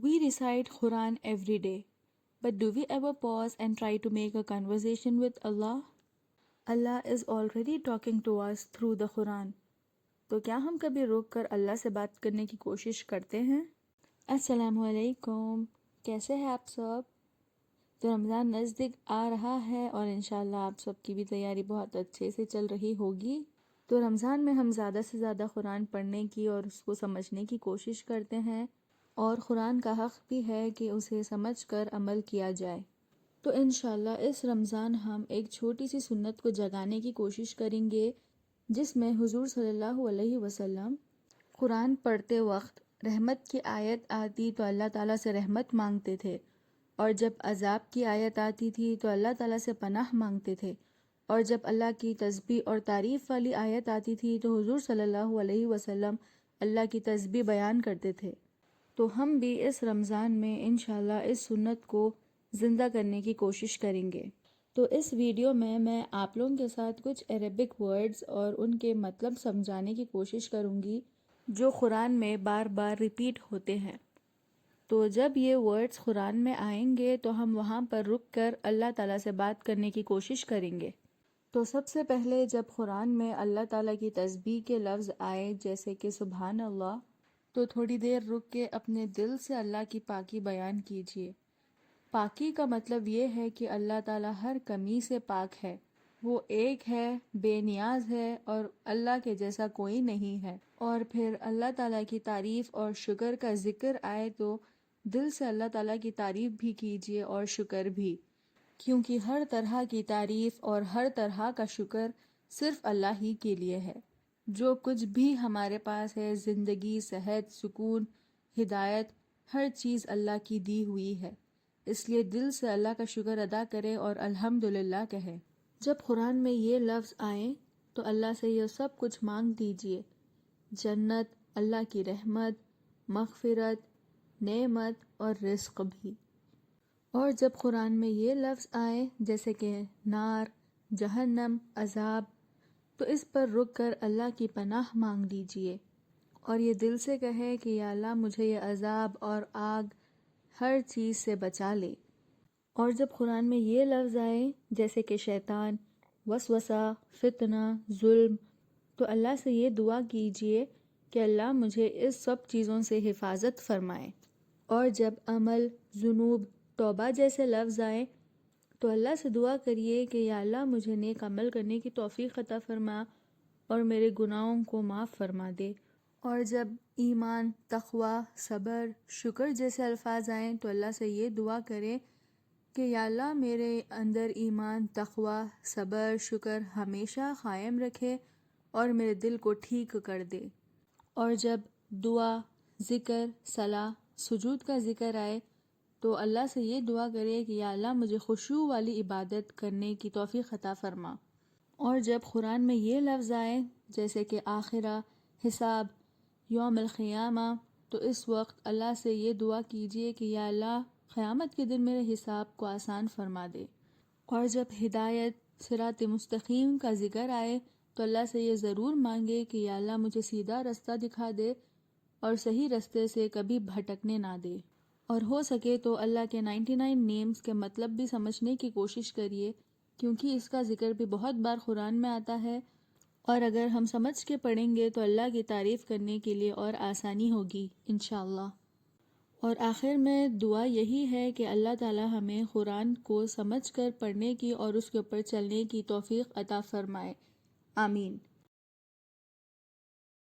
We recite Quran every day, but do we ever pause and try to make a conversation with Allah? Allah is already talking to us through the Quran. تو کیا ہم کبھی روک کر اللہ سے بات کرنے کی کوشش کرتے ہیں؟ السلام علیکم، کیسے ہیں آپ سب؟ تو رمضان نزدیک آ رہا ہے اور انشاءاللہ آپ سب کی بھی تیاری بہت اچھے سے چل رہی ہوگی۔ تو رمضان میں ہم زیادہ سے زیادہ قرآن پڑھنے کی اور اس کو سمجھنے کی کوشش کرتے ہیں، اور قرآن کا حق بھی ہے کہ اسے سمجھ کر عمل کیا جائے۔ تو انشاءاللہ اس رمضان ہم ایک چھوٹی سی سنت کو جگانے کی کوشش کریں گے، جس میں حضور صلی اللہ علیہ وسلم قرآن پڑھتے وقت رحمت کی آیت آتی تو اللہ تعالیٰ سے رحمت مانگتے تھے، اور جب عذاب کی آیت آتی تھی تو اللہ تعالیٰ سے پناہ مانگتے تھے، اور جب اللہ کی تسبیح اور تعریف والی آیت آتی تھی تو حضور صلی اللہ علیہ وسلم اللہ کی تسبیح بیان کرتے تھے۔ تو ہم بھی اس رمضان میں انشاءاللہ اس سنت کو زندہ کرنے کی کوشش کریں گے۔ تو اس ویڈیو میں آپ لوگوں کے ساتھ کچھ عربک ورڈز اور ان کے مطلب سمجھانے کی کوشش کروں گی جو قرآن میں بار بار ریپیٹ ہوتے ہیں۔ تو جب یہ ورڈز قرآن میں آئیں گے تو ہم وہاں پر رک کر اللہ تعالیٰ سے بات کرنے کی کوشش کریں گے۔ تو سب سے پہلے جب قرآن میں اللہ تعالیٰ کی تسبیح کے لفظ آئے جیسے کہ سبحان اللہ، تو تھوڑی دیر رک کے اپنے دل سے اللہ کی پاکی بیان کیجیے۔ پاکی کا مطلب یہ ہے کہ اللہ تعالیٰ ہر کمی سے پاک ہے، وہ ایک ہے، بے نیاز ہے، اور اللہ کے جیسا کوئی نہیں ہے۔ اور پھر اللہ تعالیٰ کی تعریف اور شکر کا ذکر آئے تو دل سے اللہ تعالیٰ کی تعریف بھی کیجیے اور شکر بھی، کیونکہ ہر طرح کی تعریف اور ہر طرح کا شکر صرف اللہ ہی کے لیے ہے۔ جو کچھ بھی ہمارے پاس ہے، زندگی، صحت، سکون، ہدایت، ہر چیز اللہ کی دی ہوئی ہے، اس لیے دل سے اللہ کا شکر ادا کرے اور الحمدللہ کہے۔ جب قرآن میں یہ لفظ آئیں تو اللہ سے یہ سب کچھ مانگ دیجیے، جنت، اللہ کی رحمت، مغفرت، نعمت اور رزق بھی۔ اور جب قرآن میں یہ لفظ آئیں جیسے کہ نار، جہنم، عذاب، تو اس پر رک کر اللہ کی پناہ مانگ دیجیے اور یہ دل سے کہے کہ یا اللہ مجھے یہ عذاب اور آگ ہر چیز سے بچا لے۔ اور جب قرآن میں یہ لفظ آئے جیسے کہ شیطان، وسوسہ، فتنہ، ظلم، تو اللہ سے یہ دعا کیجئے کہ اللہ مجھے اس سب چیزوں سے حفاظت فرمائے۔ اور جب عمل، ذنوب، توبہ جیسے لفظ آئیں تو اللہ سے دعا کریے کہ یا اللہ مجھے نیک عمل کرنے کی توفیق عطا فرما اور میرے گناہوں کو معاف فرما دے۔ اور جب ایمان، تقوی، صبر، شکر جیسے الفاظ آئیں تو اللہ سے یہ دعا کریں کہ یا اللہ میرے اندر ایمان، تقوی، صبر، شکر ہمیشہ قائم رکھے اور میرے دل کو ٹھیک کر دے۔ اور جب دعا، ذکر، صلاح، سجود کا ذکر آئے تو اللہ سے یہ دعا کرے کہ یا اللہ مجھے خشوع والی عبادت کرنے کی توفیق عطا فرما۔ اور جب قرآن میں یہ لفظ آئے جیسے کہ آخرہ، حساب، یوم القیامہ، تو اس وقت اللہ سے یہ دعا کیجئے کہ یا اللہ قیامت کے دن میرے حساب کو آسان فرما دے۔ اور جب ہدایت، صراط مستقیم کا ذکر آئے تو اللہ سے یہ ضرور مانگے کہ یا اللہ مجھے سیدھا رستہ دکھا دے اور صحیح رستے سے کبھی بھٹکنے نہ دے۔ اور ہو سکے تو اللہ کے 99 نیمز کے مطلب بھی سمجھنے کی کوشش کریے، کیونکہ اس کا ذکر بھی بہت بار قرآن میں آتا ہے، اور اگر ہم سمجھ کے پڑھیں گے تو اللہ کی تعریف کرنے کے لیے اور آسانی ہوگی انشاءاللہ۔ اور آخر میں دعا یہی ہے کہ اللہ تعالی ہمیں قرآن کو سمجھ کر پڑھنے کی اور اس کے اوپر چلنے کی توفیق عطا فرمائے، آمین۔